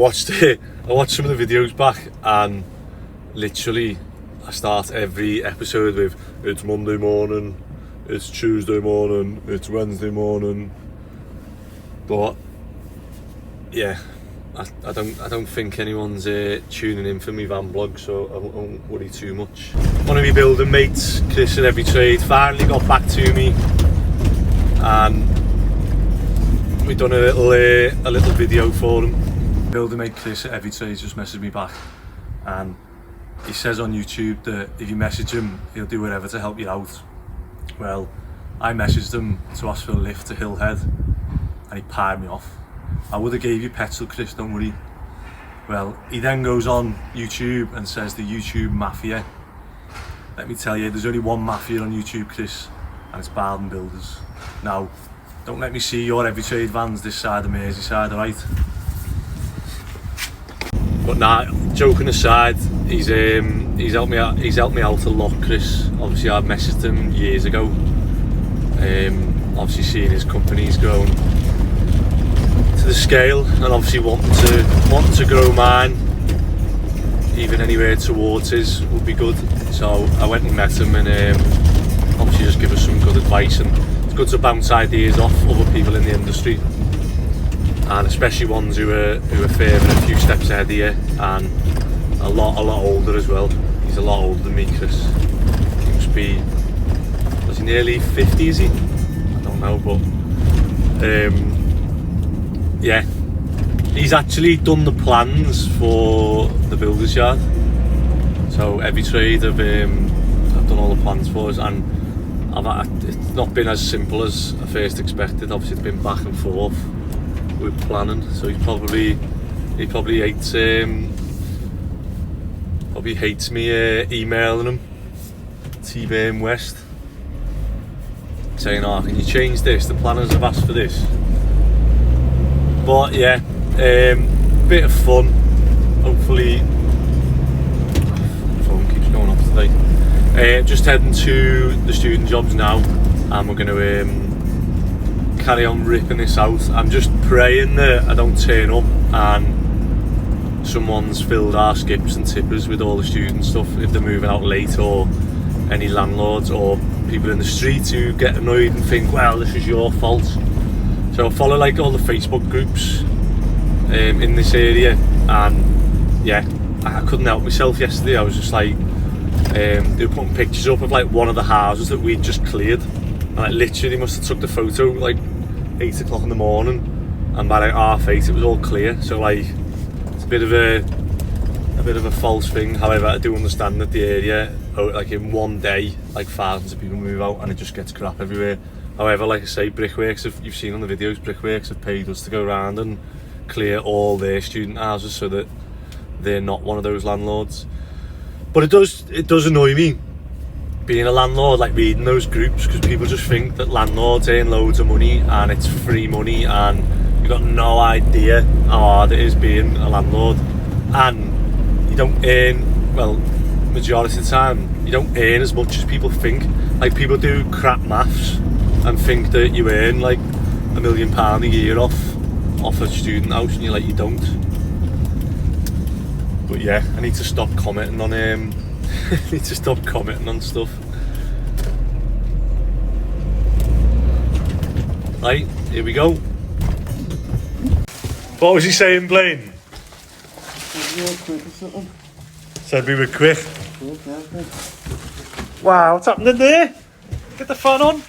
watched it. I watched some of the videos back, and literally I start every episode with it's Monday morning, it's Tuesday morning, it's Wednesday morning. But yeah, I don't think anyone's tuning in for me van vlog, so I won't worry too much. One of my building mates, Chris at Every Trade, finally got back to me, and we done a little video for him. Building mate Chris at Every Trade just messaged me back, and he says on YouTube that if you message him, he'll do whatever to help you out. Well, I messaged him to ask for a lift to Hillhead, and he pied me off. I would have gave you petrol, Chris, don't worry. Well, he then goes on YouTube and says the YouTube Mafia. Let me tell you, there's only one mafia on YouTube, Chris, and it's Barden Builders. Now, don't let me see your Every Trade vans this side of Merseyside, alright? But nah, joking aside, he's helped me out a lot, Chris. Obviously, I messaged him years ago. Obviously, seeing his company's grown to the scale, and obviously wanting to grow mine, even anywhere towards his would be good. So I went and met him, and obviously just give us some good advice. And it's good to bounce ideas off other people in the industry, and especially ones who are further a few steps ahead of you, and a lot older as well. He's a lot older than me, Chris. He must be, was he nearly 50, is he? I don't know, but yeah, he's actually done the plans for the builders yard. So Every Trade have done all the plans for us, and it's not been as simple as I first expected. Obviously, it's been back and forth with planning, so he probably hates me emailing him, T-Burn West, saying, "Oh, can you change this? The planners have asked for this." But yeah, bit of fun. Hopefully, the phone keeps going off today. Just heading to the student jobs now, and we're going to carry on ripping this out. I'm just praying that I don't turn up and someone's filled our skips and tippers with all the student stuff if they're moving out late, or any landlords or people in the street who get annoyed and think, well, this is your fault. So I follow like all the Facebook groups in this area, and yeah, I couldn't help myself yesterday. I was just like, they were putting pictures up of like one of the houses that we'd just cleared, and like literally must have took the photo like 8 o'clock in the morning, and by like 8:30 it was all clear. So like, it's a bit of a false thing. However, I do understand that the area, like in one day, like thousands of people move out and it just gets crap everywhere. However, like I say, Brickworks, you've seen on the videos, Brickworks have paid us to go around and clear all their student houses so that they're not one of those landlords. But it does annoy me being a landlord, like reading those groups, because people just think that landlords earn loads of money and it's free money, and you've got no idea how hard it is being a landlord. And you don't earn, well, majority of the time, you don't earn as much as people think. Like, people do crap maths and think that you earn like £1 million a year off a student house, and you're like, you don't. But yeah, I need to stop commenting on stuff. Right, here we go. What was he saying, Blaine? Said we were quick. Wow, what's happening there? Get the fan on.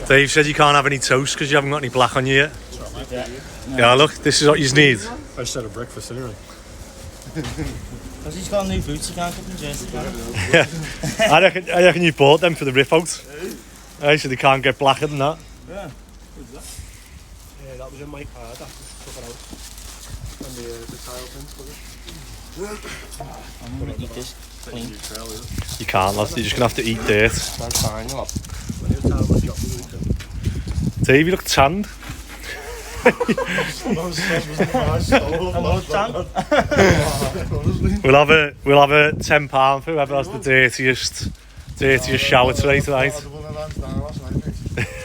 Dave said you can't have any toast because you haven't got any black on you yet. Yeah, look, this is what you need. I just had a breakfast anyway. Because he's got new boots, he can't get them jersey, can he? Yeah, I reckon you bought them for the rip out. So they can't get blacker than that. Yeah. What's that? Yeah, that was in my card. I took it out. And the tile pins for it. I'm going to eat this clean. You can't, lads. You're just going to have to eat dirt. That's fine, lad. Dave, you look tanned. I'm not tanned. We'll have a £10 for whoever has the dirtiest shower tray tonight.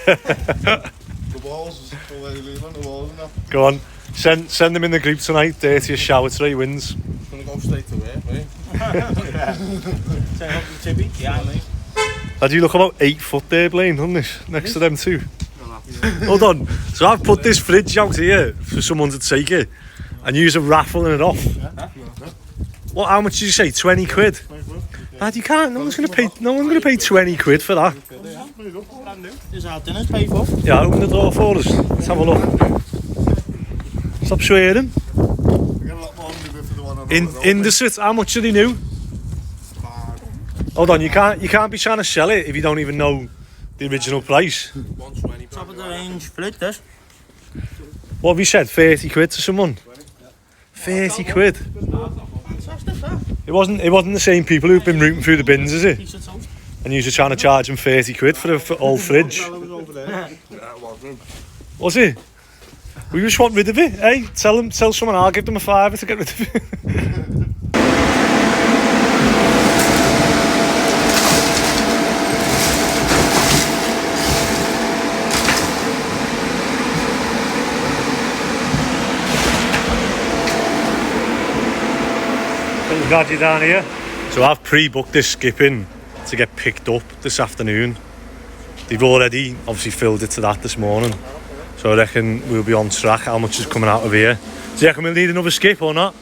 The walls, the way you leave on the walls and that. Go on. Send them in the group tonight. Dirtiest shower tray wins. Gonna go straight to work, mate. Say up the tibby. Yeah, mate. Lad, you look about 8 foot there, Blaine, doesn't it? Next to them two. Hold on. So I've put this fridge out here for someone to take it, and use a raffling it off. What? How much did you say? 20 quid? Lad, you can't. No one's gonna pay 20 quid for that. Is our dinner paid for? Yeah, open the door for us. Let's have a look. Stop swearing. We get a lot more money for the one on Indesit. How much are they new? Hold on. You can't be trying to sell it if you don't even know the original price. 120. Top of the range fridge, this. What have you said? 30 quid to someone? 30 quid. It wasn't the same people who've been rooting through the bins, is it? Piece of toast. And you were trying to charge them 30 quid for the old fridge. Was it? We just want rid of it, eh? Tell someone I'll give them a £5 to get rid of it. Glad you're down here. So I've pre-booked this skipping to get picked up this afternoon. They've already obviously filled it to that this morning, so I reckon we'll be on track. How much is coming out of here? Do you reckon we'll need another skip or not?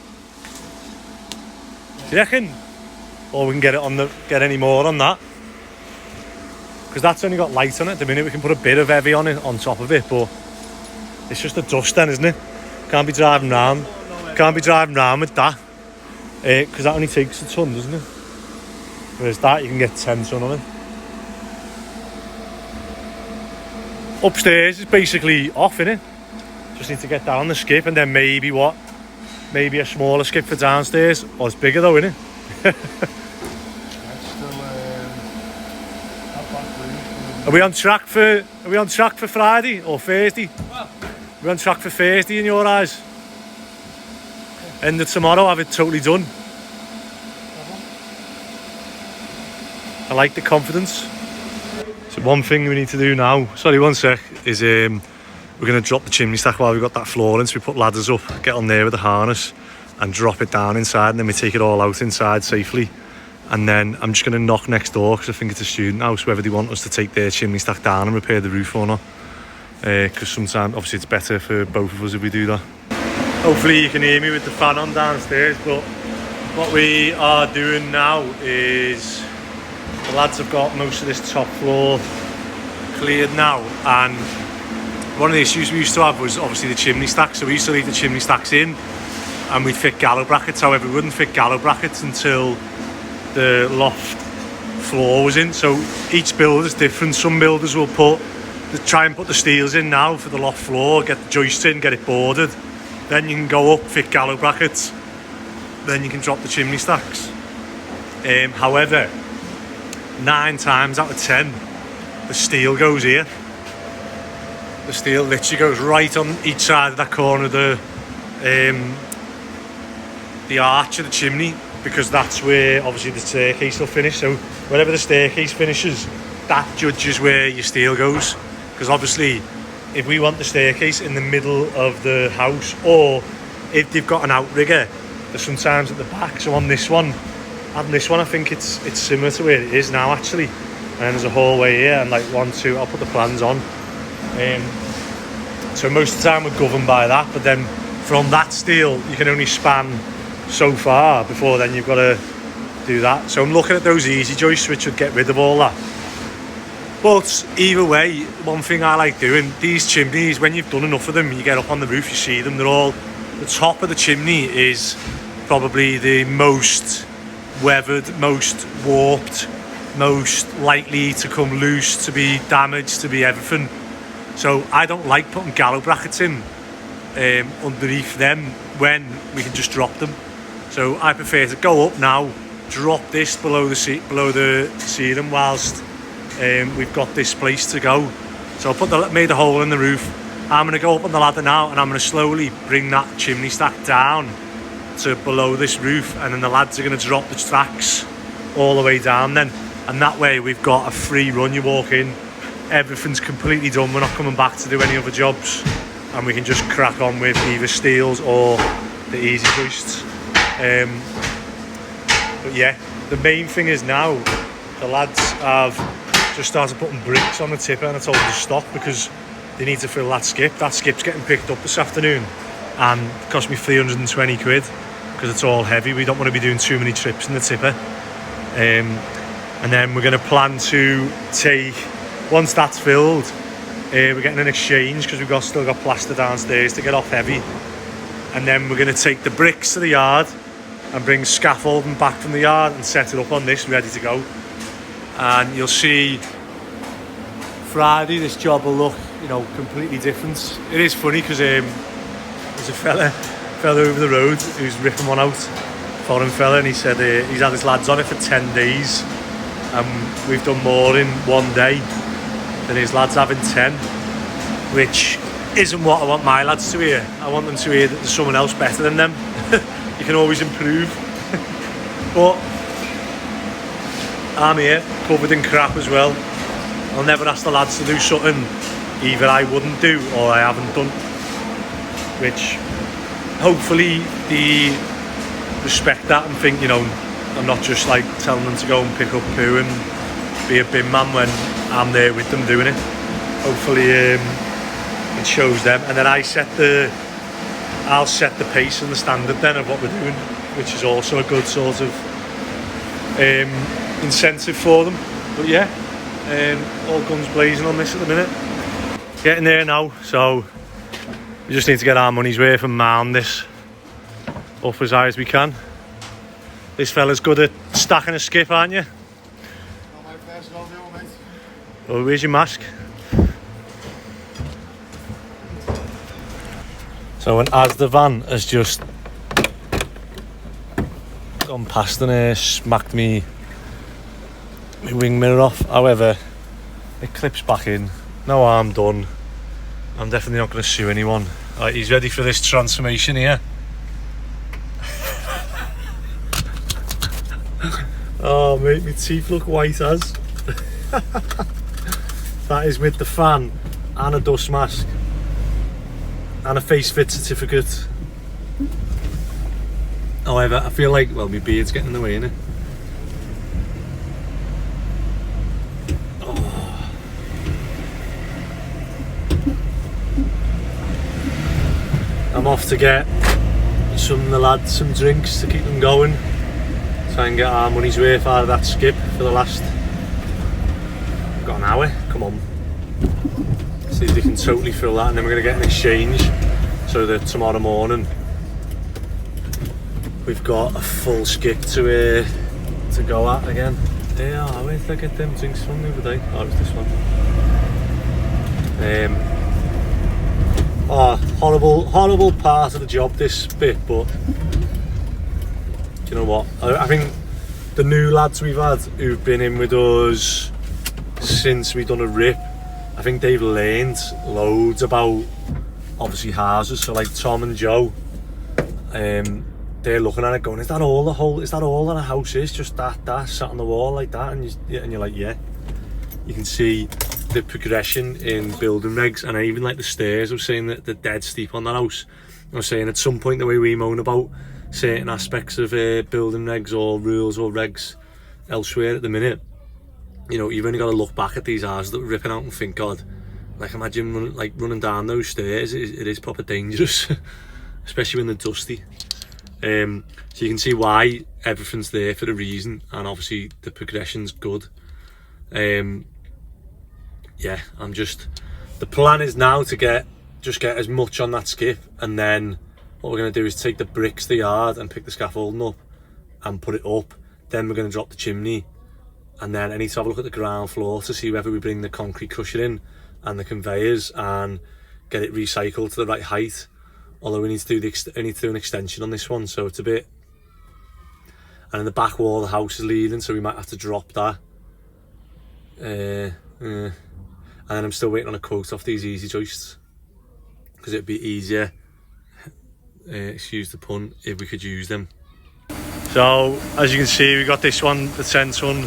Do you reckon? Or we can get any more on that? Because that's only got light on it at the minute. We can put a bit of heavy on it on top of it, but it's just a dust then, isn't it? Can't be driving round with that. Because that only takes a ton, doesn't it? Whereas that you can get 10 ton on it. Upstairs is basically off, innit? Just need to get down the skip and then maybe a smaller skip for downstairs. Oh, it's bigger though, innit? Are we on track for Friday or Thursday? Are we on track for Thursday in your eyes? End of tomorrow, have it totally done. I like the confidence. So one thing we need to do now, sorry, one sec, is we're going to drop the chimney stack while we've got that flooring. So we put ladders up, get on there with the harness and drop it down inside, and then we take it all out inside safely. And then I'm just going to knock next door, because I think it's a student house, whether they want us to take their chimney stack down and repair the roof or not. Because sometimes, obviously, it's better for both of us if we do that. Hopefully you can hear me with the fan on downstairs, but what we are doing now is the lads have got most of this top floor cleared now, and one of the issues we used to have was obviously the chimney stack. So we used to leave the chimney stacks in and we'd fit gallow brackets. However, we wouldn't fit gallow brackets until the loft floor was in. So each build is different. Some builders will try and put the steels in now for the loft floor, get the joists in, get it boarded. Then you can go up, fit gallow brackets, then you can drop the chimney stacks. However, 9 times out of 10, the steel goes here. The steel literally goes right on each side of that corner of the arch of the chimney, because that's where obviously the staircase will finish. So wherever the staircase finishes, that judges where your steel goes. Because obviously, if we want the staircase in the middle of the house, or if they've got an outrigger, there's sometimes at the back. So on this one, I think it's similar to where it is now actually. And then there's a hallway here, and like 1, 2, I'll put the plans on. So most of the time we're governed by that, but then from that steel you can only span so far before then you've got to do that. So I'm looking at those easy joists, which would get rid of all that. But either way, one thing I like doing, these chimneys, when you've done enough of them, you get up on the roof, you see them, the top of the chimney is probably the most weathered, most warped, most likely to come loose, to be damaged, to be everything. So I don't like putting gallow brackets in underneath them when we can just drop them. So I prefer to go up now, drop this below the ceiling whilst we've got this place to go. So I made a hole in the roof. I'm going to go up on the ladder now, and I'm going to slowly bring that chimney stack down to below this roof, and then the lads are going to drop the stacks all the way down then, and that way we've got a free run. You walk in, everything's completely done, we're not coming back to do any other jobs, and we can just crack on with either steels or the easy joists. But yeah, the main thing is now the lads have just started putting bricks on the tipper, and I told them to stop because they need to fill that skip. That skip's getting picked up this afternoon and it cost me 320 quid because it's all heavy. We don't want to be doing too many trips in the tipper. And then we're going to plan to take, once that's filled, we're getting an exchange because we've still got plaster downstairs to get off heavy. And then we're going to take the bricks to the yard and bring scaffolding back from the yard and set it up on this, ready to go. And you'll see Friday this job will look, you know, completely different. It is funny because there's a fella over the road who's ripping one out, foreign fella, and he said he's had his lads on it for 10 days and we've done more in one day than his lads have in 10, which isn't what I want my lads to hear. I want them to hear that there's someone else better than them. You can always improve. But I'm here, covered in crap as well. I'll never ask the lads to do something either I wouldn't do or I haven't done, which hopefully they respect that and think, you know, I'm not just like telling them to go and pick up poo and be a bin man when I'm there with them doing it. Hopefully it shows them, and then I'll set the pace and the standard then of what we're doing, which is also a good sort of incentive for them. But yeah, all guns blazing on this at the minute. Getting there now, so we just need to get our money's worth and mound this up as high as we can. This fella's good at stacking a skip, aren't you? Not my first love, you mate. Oh, where's your mask? So, and as the van has just gone past and smacked me wing mirror off, however, it clips back in. No harm done. I'm definitely not going to sue anyone. Right, he's ready for this transformation here. Oh mate, my teeth look white as. That is with the fan and a dust mask and a face fit certificate. However, I feel like, well, my beard's getting in the way, innit? Oh. I'm off to get some of the lads some drinks to keep them going. Try and get our money's worth out of that skip for the last, got an hour, come on. See if they can totally fill that, and then we're going to get an exchange so that tomorrow morning we've got a full skip to go at again. Yeah, where did I get them drinks from the other day? Oh, it was this one. Horrible part of the job, this bit, but do you know what? I think the new lads we've had who've been in with us since we've done a rip, I think they've learned loads about obviously houses. So like Tom and Joe, they're looking at it going, is that all that a house is? Just that sat on the wall like that? And you're like, yeah. You can see the progression in building regs, and even like the stairs. I was saying that they're dead steep on that house. I was saying at some point the way we moan about certain aspects of building regs or rules or regs elsewhere at the minute, you know, you've only got to look back at these houses that we're ripping out and think, God, like imagine running down those stairs. It is proper dangerous, especially when they're dusty. So you can see why everything's there for a reason, and obviously the progression's good. Yeah, the plan is now to get as much on that skip, and then what we're going to do is take the bricks to the yard and pick the scaffolding up and put it up. Then we're going to drop the chimney, and then I need to have a look at the ground floor to see whether we bring the concrete cushion in and the conveyors and get it recycled to the right height. Although we need to do an extension on this one, so it's a bit, and in the back wall the house is leading, so we might have to drop that. And then I'm still waiting on a quote off these easy joists, because it'd be easier, excuse the pun, if we could use them. So as you can see, we got this one, the 10 ton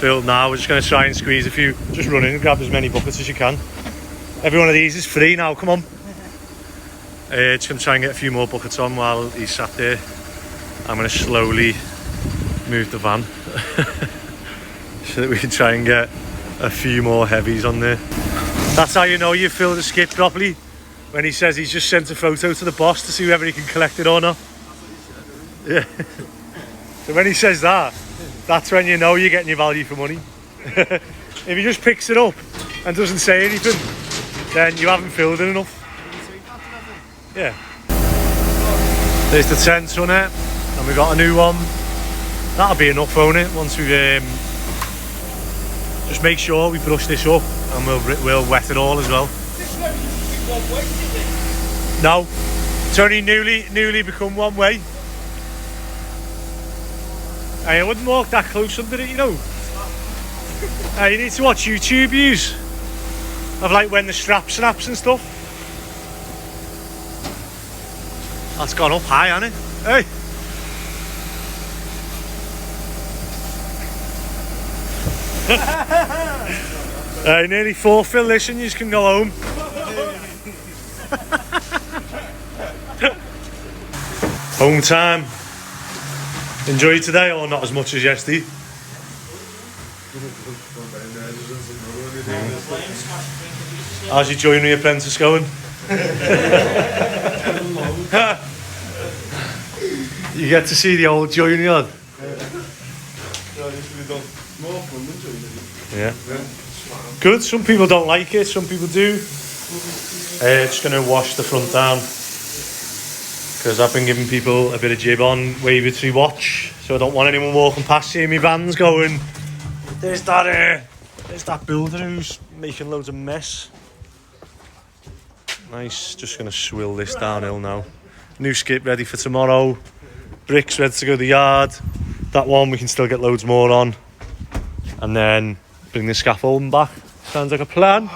filled now. We're just going to try and squeeze a few. Just run in and grab as many buckets as you can. Every one of these is free now, come on. Just going to try and get a few more buckets on while he's sat there. I'm going to slowly move the van so that we can try and get a few more heavies on there. That's how you know you've filled the skip properly, when he says he's just sent a photo to the boss to see whether he can collect it or not. Yeah. So when he says that, that's when you know you're getting your value for money. If he just picks it up and doesn't say anything, then you haven't filled it enough. Yeah. There's the 10 tonner, and we've got a new one. That'll be enough, won't it? Once we've just make sure we brush this up, and we'll wet it all as well. No, it's only newly become one way. I wouldn't walk that close under it, you know. You need to watch YouTube views of like when the strap snaps and stuff. That's gone up high, hasn't it? Hey! Nearly fulfill this and you just can go home. Home time. Enjoy today, or not as much as yesterday? How's your joinery apprentice going? You get to see the old joinery yard? Yeah. Good, some people don't like it, some people do. Just going to wash the front down, because I've been giving people a bit of jib on wave to watch, so I don't want anyone walking past seeing me vans going, there's that builder who's making loads of mess. Nice, just going to swill this downhill now. New skip ready for tomorrow, bricks ready to go to the yard. That one we can still get loads more on, and then bring the scaffolding back. Sounds like a plan.